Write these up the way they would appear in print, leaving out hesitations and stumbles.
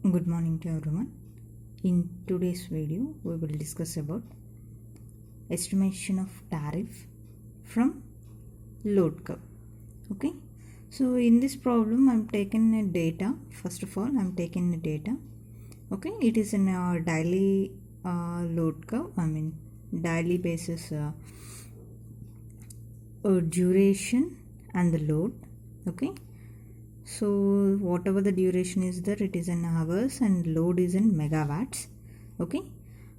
Good morning to everyone. In today's video, we will discuss about estimation of tariff from load curve. Okay. So in this problem, I'm taking a data. First of all, I'm taking the data. Okay. It is in a daily load curve. Daily basis duration and the load. Okay. So whatever the duration is there, it is in hours and load is in megawatts. Okay.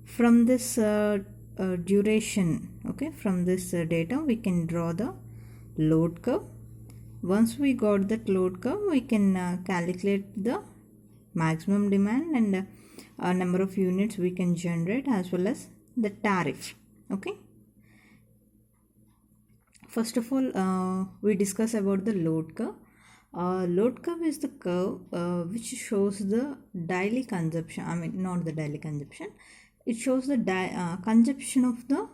From this duration, okay, from this data we can draw the load curve. Once we got that load curve, we can calculate the maximum demand and number of units we can generate as well as the tariff. Okay. First of all, we discuss about the load curve. Load curve is the curve which shows the daily consumption. Not the daily consumption. It shows the consumption of the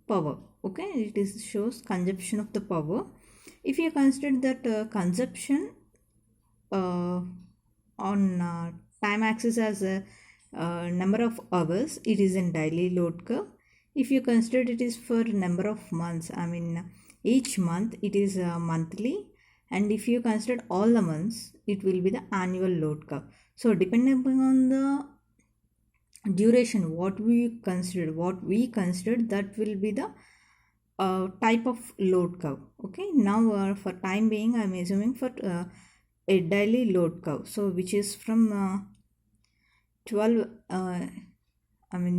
power. Okay, it shows consumption of the power. If you consider that consumption on time axis as a number of hours, it is in daily load curve. If you consider it is for number of months, each month it is monthly, and if you consider all the months, it will be the annual load curve. So depending on the duration, what we consider that will be the type of load curve. Okay, now for time being, I'm assuming for a daily load curve, so which is from 12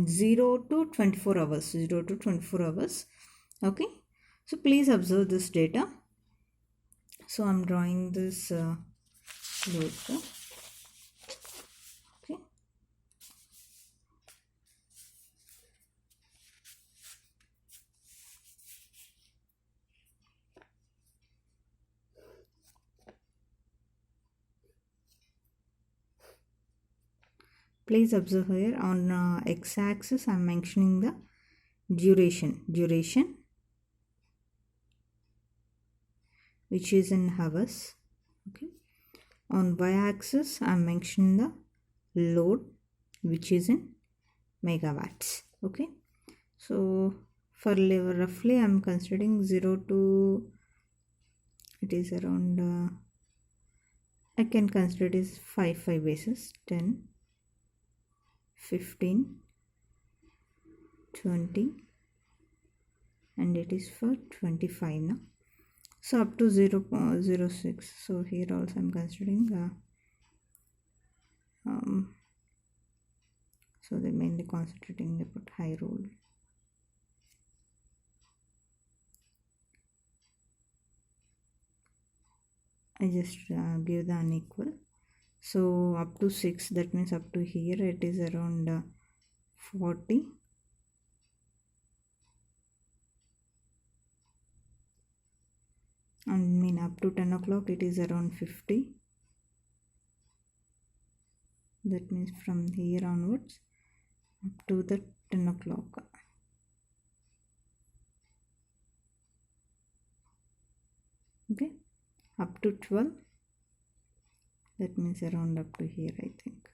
0 to 24 hours, 0 to 24 hours. Okay, so please observe this data. So I'm drawing this load curve. Okay, please observe here on x-axis I'm mentioning the duration which is in hours. Okay, on y-axis I'm mentioning the load which is in megawatts. Okay, so for roughly I'm considering 0 to, it is around I can consider it is 5 basis, 10, 15, 20, and it is for 25 now. So up to 0, 0.06. So here also I'm considering so they mainly concentrating about high roll. I just give the unequal. So up to 6, that means up to here it is around 40. Up to 10 o'clock it is around 50. That means from here onwards up to the 10 o'clock. Okay, up to 12, that means around up to here, I think.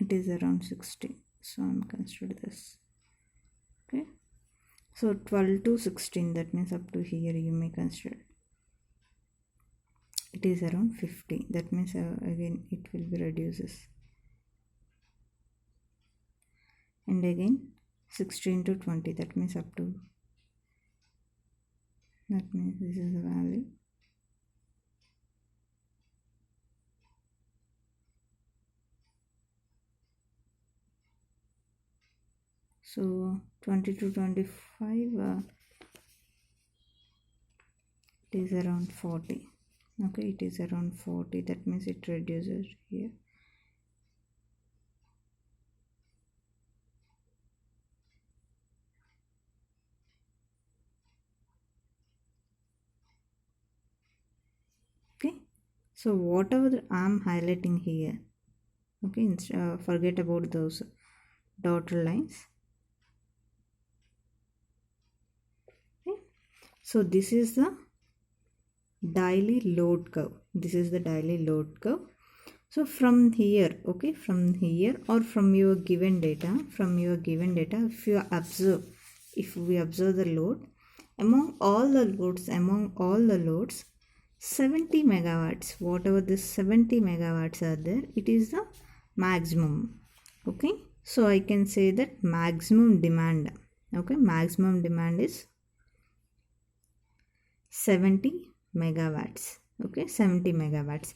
It is around 60, so I'm consider this. Okay, so 12 to 16, that means up to here you may consider it is around 50. That means again it will be reduces, and again 16 to 20, that means up to, that means this is the value. So 20 to 25 it is around 40. Okay, it is around 40, that means it reduces here. Okay, so whatever I'm highlighting here, okay, forget about those dotted lines. Okay, So this is the daily load curve. This is the daily load curve. So from here, okay, from here or from your given data, if we observe the load, among all the loads, 70 megawatts, whatever this 70 megawatts are there, it is the maximum. Okay, so I can say that maximum demand, okay, maximum demand is 70 megawatts. Okay, 70 megawatts.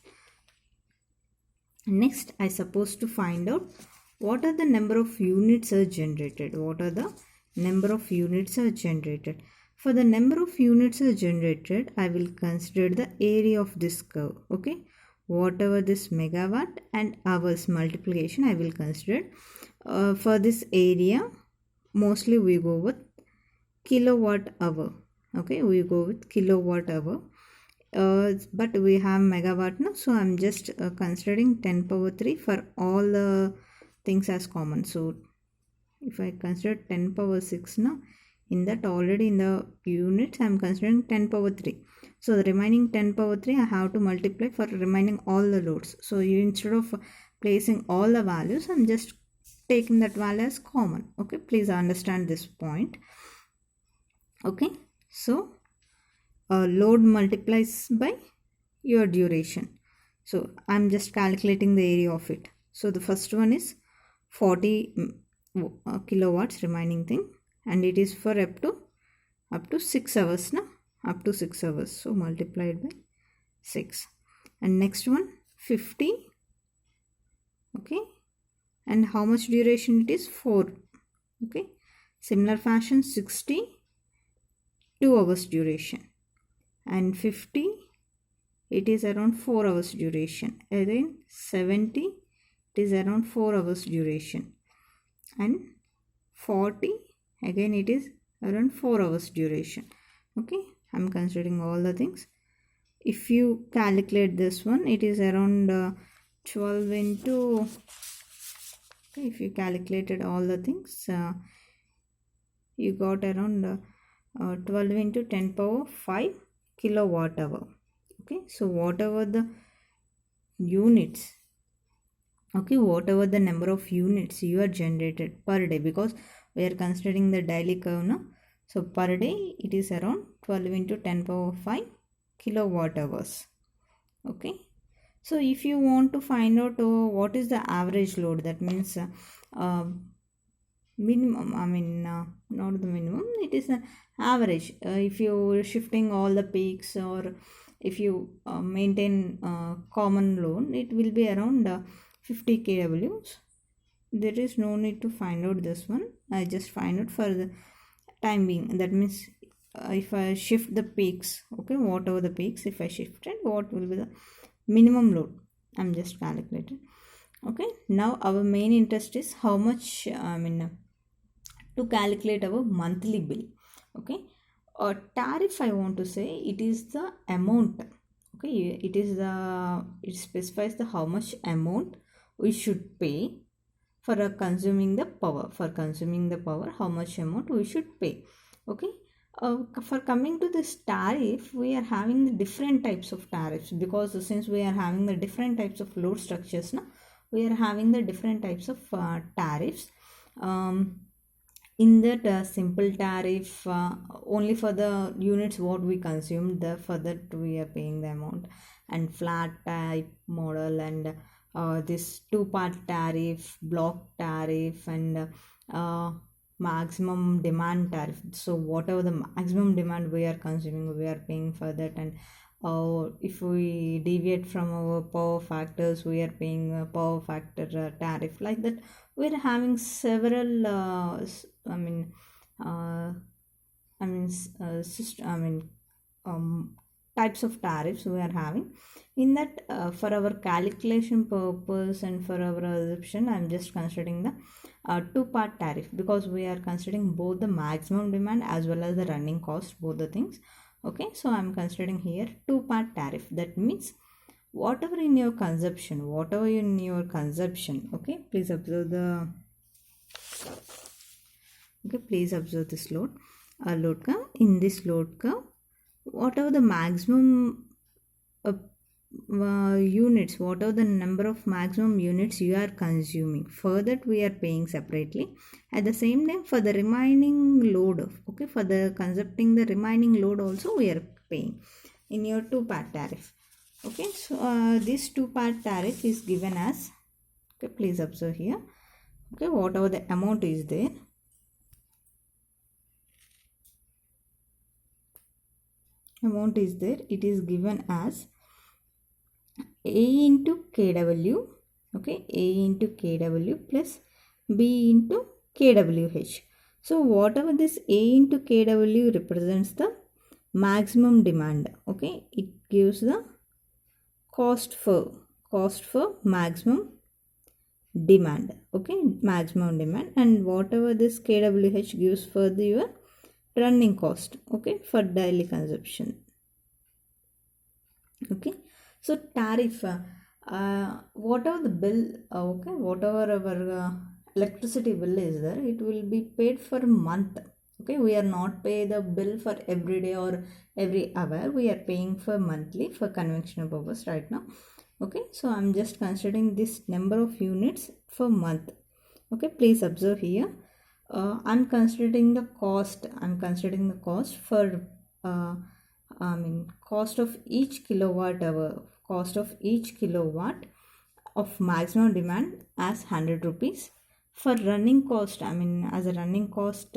Next, I suppose to find out what are the number of units are generated. For the number of units are generated, I will consider the area of this curve. Okay, whatever this megawatt and hours multiplication I will consider. For this area, mostly we go with kilowatt hour. Okay, we go with kilowatt hour. But we have megawatt now, so I'm just considering 10 power 3 for all the things as common. So if I consider 10 power 6 now, in that already in the units I'm considering 10 power 3. So the remaining 10 power 3 I have to multiply for remaining all the loads. So instead of placing all the values, I'm just taking that value as common. Okay, please understand this point. Okay, so load multiplies by your duration. So I'm just calculating the area of it. So the first one is 40 kilowatts remaining thing, and it is for up to 6 hours now, up to 6 hours. So multiplied by 6. And next one 50. Okay, and how much duration it is? 4. Okay, similar fashion 60, 2 hours duration, and 50, it is around 4 hours duration. Again 70, it is around 4 hours duration, and 40, again it is around 4 hours duration. Okay, I'm considering all the things. If you calculate this one, it is around 12 into, okay, if you calculated all the things, you got around 12 into 10 power 5 kilowatt hour. Okay, so whatever the units, okay, whatever the number of units you are generated per day, because we are considering the daily curve now, so per day it is around 12 into 10 power 5 kilowatt hours. Okay, so if you want to find out what is the average load, that means minimum, I mean not the minimum, it is an average. If you are shifting all the peaks, or if you maintain common load, it will be around 50 kWs. There is no need to find out this one. I just find out for the time being. That means if I shift the peaks, okay, whatever the peaks, if I shifted, what will be the minimum load, I'm just calculating. Okay, now our main interest is how much, to calculate our monthly bill. Okay, a tariff, I want to say, it is the amount. Okay, it specifies the how much amount we should pay for consuming the power. How much amount we should pay. Okay, for coming to this tariff, we are having the different types of tariffs, because since we are having the different types of load structures now, we are having the different types of tariffs. In that simple tariff, only for the units what we consume, for that we are paying the amount. And flat type model, and this two-part tariff, block tariff, and maximum demand tariff. So whatever the maximum demand we are consuming, we are paying for that. And if we deviate from our power factors, we are paying a power factor tariff. Like that, we are having several types of tariffs we are having. In that, for our calculation purpose and for our assumption, I'm just considering the two-part tariff, because we are considering both the maximum demand as well as the running cost, both the things. Okay, so I'm considering here two-part tariff. That means whatever in your consumption, okay, please observe this load curve. In this load curve, whatever the maximum units, whatever the number of maximum units you are consuming, for that we are paying separately. At the same time, for the remaining load, okay, for the consuming the remaining load also we are paying in your two-part tariff. Okay, so this two-part tariff is given as, okay, please observe here, okay, whatever the amount is there, it is given as A into KW, okay, A into KW plus B into KWH. So whatever this A into KW represents the maximum demand, okay, it gives the cost for maximum demand, okay, maximum demand, and whatever this KWH gives for the your running cost, okay, for daily consumption. Okay, so tariff, whatever the bill, okay, whatever our electricity bill is there, it will be paid for a month. Okay, we are not pay the bill for every day or every hour, we are paying for monthly for conventional purpose right now. Okay, so I'm just considering this number of units for month. Okay, please observe here, I'm considering the cost, for cost of each kilowatt hour, cost of each kilowatt of maximum demand as 100 rupees. For running cost, as a running cost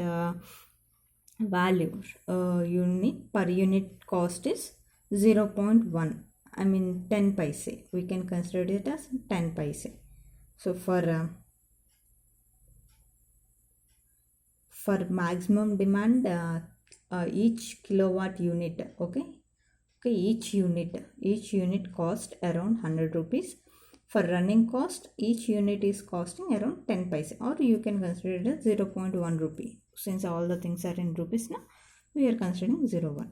value, unit per unit cost is 0.1, 10 paise, we can consider it as 10 paise. So for maximum demand, each kilowatt unit, okay, each unit cost around 100 rupees. For running cost, each unit is costing around 10 paise, or you can consider it as 0.1 rupee. Since all the things are in rupees now, we are considering 0.1.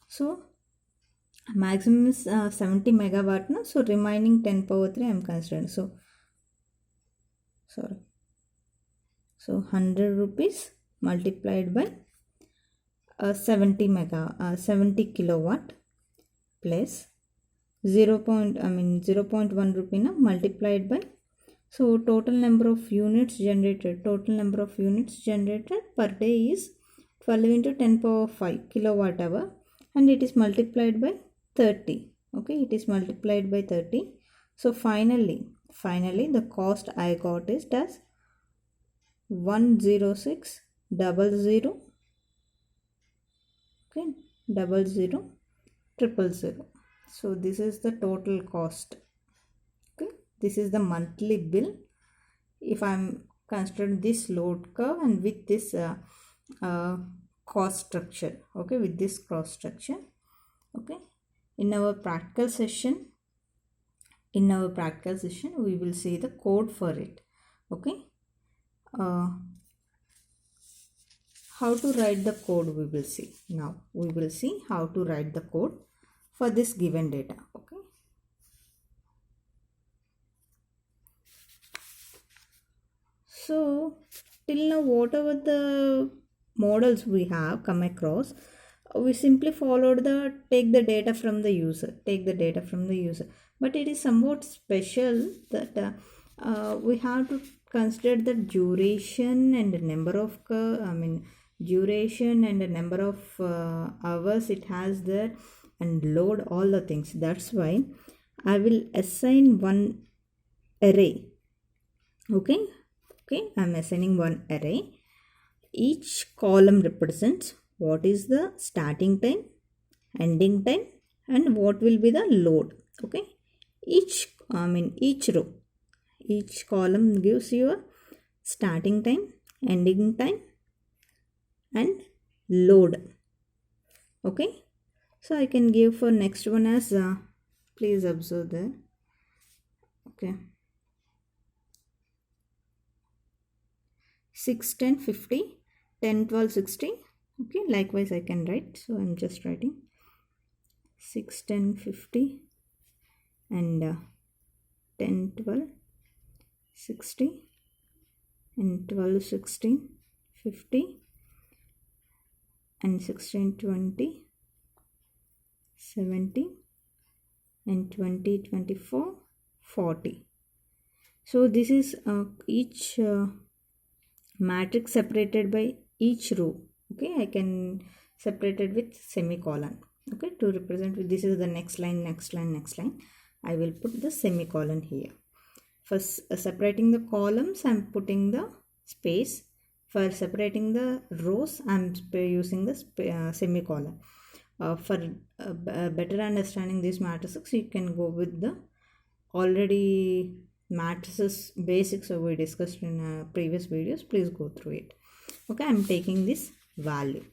So maximum is 70 megawatt now, so remaining 10 power 3 I am considering. So 100 rupees multiplied by 70 kilowatt plus 0.1 rupee now multiplied by, so total number of units generated per day is 12 into 10 power 5 kilowatt hour, and it is multiplied by 30. Okay, it is multiplied by 30. So finally the cost I got is as 106,000, okay, 000,000. So this is the total cost. Okay, this is the monthly bill if I'm considering this load curve and with this cost structure. Okay, with this cost structure. Okay, in our practical session we will see the code for it. Okay, how to write the code we will see. Now we will see how to write the code for this given data. Okay, so till now whatever the models we have come across, we simply followed the take the data from the user, but it is somewhat special that we have to consider the duration and the number of duration and the number of hours it has there, and load all the things. That's why I will assign one array. Okay, I'm assigning one array. Each column represents what is the starting time, ending time, and what will be the load. Okay, each row, each column gives you a starting time, ending time, and load. Okay, so I can give for next one as please observe there. Okay, 6, 10, 50, 10, 12, 60. Okay, likewise I can write, so I'm just writing 6, 10, 50 and 10, 12, 60 and 12, 16, 50 and 16, 20 70, and 20, 24, 40. So this is each matrix separated by each row. Okay, I can separate it with semicolon. Okay, to represent with this is the next line, next line, next line. I will put the semicolon here. For separating the columns, I'm putting the space. For separating the rows, I'm using the semicolon. For better understanding these matrices, you can go with the already matrices basics we discussed in previous videos. Please go through it. Okay, I'm taking this value.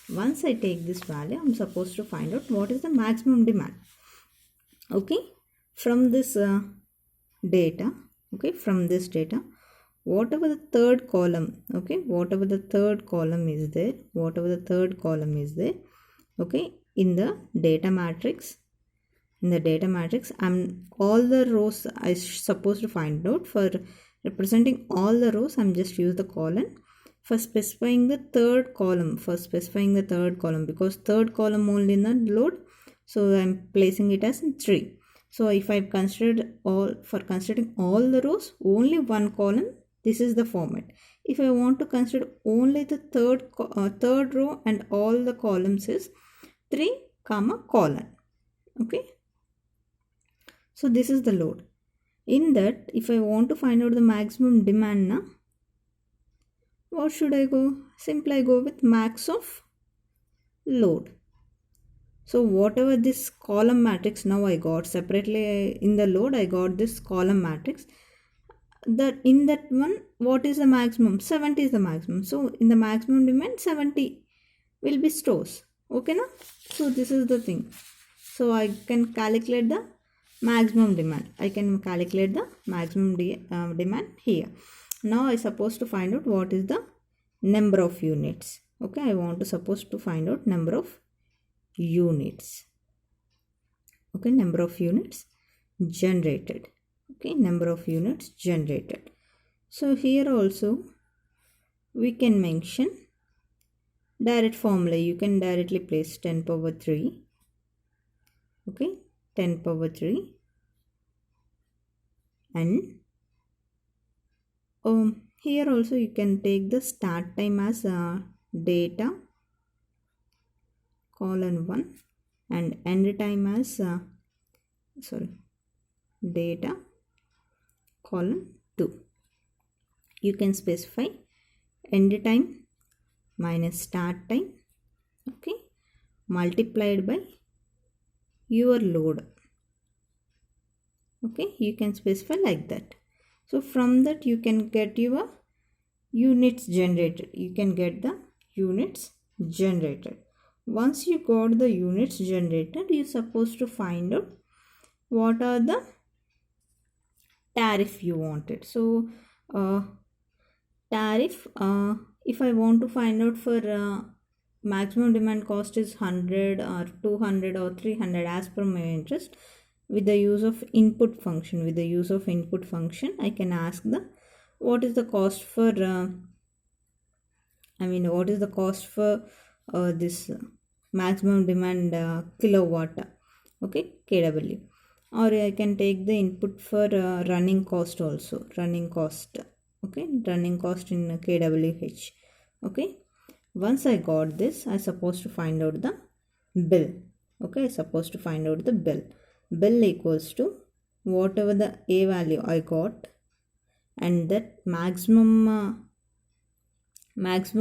Once I take this value, I'm supposed to find out what is the maximum demand. Okay, from this data, okay, from this data, whatever the third column, okay, whatever the third column is there, okay, in the data matrix, I'm all the rows I supposed to find out. For representing all the rows, I'm just use the colon. For specifying the third column, because third column only in the load, so I'm placing it as 3. So if I've considered considering all the rows, only one column, this is the format. If I want to consider only the third row and all the columns is 3, colon. Okay, so this is the load. In that, if I want to find out the maximum demand now, what should I go? Simply I go with max of load. So whatever this column matrix now I got separately in the load, I got this column matrix. That in that one, what is the maximum? 70 is the maximum. So in the maximum demand, 70 will be stores. Okay now? So this is the thing. So I can calculate the maximum demand. Demand here. Now I supposed to find out what is the number of units. Okay, I want to supposed to find out number of units. Okay, number of units generated. Okay, number of units generated. So here also we can mention direct formula. You can directly place 10 power 3. Okay, 10 power 3, and here also you can take the start time as data colon 1 and end time as data colon 2. You can specify end time minus start time, okay, multiplied by your load. Okay, you can specify like that. So from that you can get your units generated. Once you got the units generated, you're supposed to find out what are the tariff you wanted. So tariff, if I want to find out for maximum demand cost is 100 or 200 or 300 as per my interest, with the use of input function, I can ask what is the cost for this maximum demand kilowatt, okay, kW, or I can take the input for running cost also, running cost in kWh. Okay, once I got this, I supposed to find out the bill. Okay, bill equals to whatever the A value I got and that maximum demand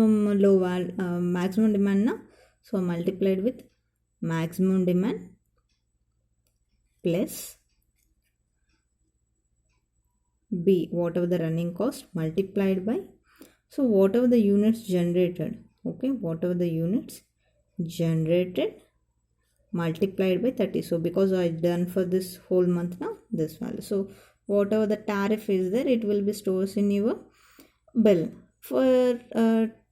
na, so multiplied with maximum demand plus B, whatever the running cost, multiplied by, so whatever the units generated, okay, multiplied by 30. So because I done for this whole month now, this value, so whatever the tariff is there, it will be stored in your bill. For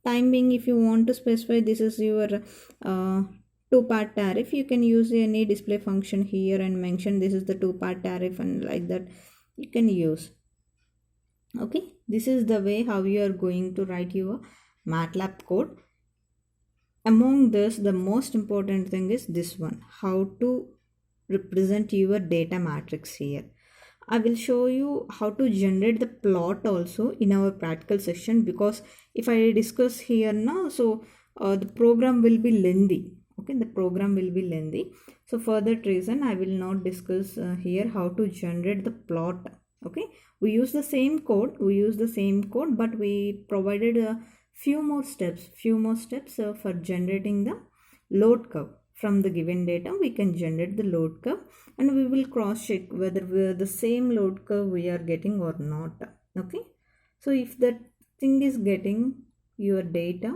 time being, if you want to specify this is your 2-part tariff, you can use any display function here and mention this is the 2-part tariff, and like that you can use. Okay, this is the way how you are going to write your MATLAB code. among this, the most important thing is this one, how to represent your data matrix here. I will show you how to generate the plot also in our practical session, because if I discuss here now, so the program will be lengthy. Okay, the program will be lengthy. So for that reason, I will not discuss here how to generate the plot. Okay, we use the same code, but we provided a few more steps for generating the load curve. From the given data, we can generate the load curve, and we will cross check whether the same load curve we are getting or not. Okay, so if that thing is getting your data,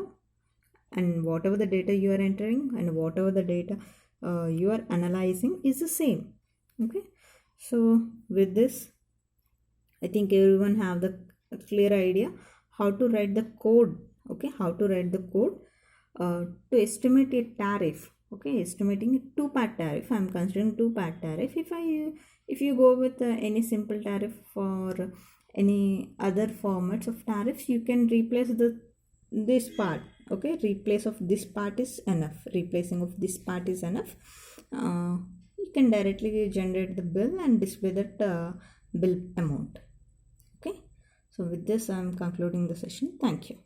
and whatever the data you are entering and whatever the data you are analyzing is the same. Okay, so with this, I think everyone have the clear idea how to write the code. Okay, how to write the code to estimate a tariff. Okay, estimating a two-part tariff. I'm considering two-part tariff. If you go with any simple tariff or any other formats of tariffs, you can replace this part. Okay, replace of this part is enough. Replacing of this part is enough. You can directly generate the bill and display that bill amount. Okay, so with this I'm concluding the session. Thank you.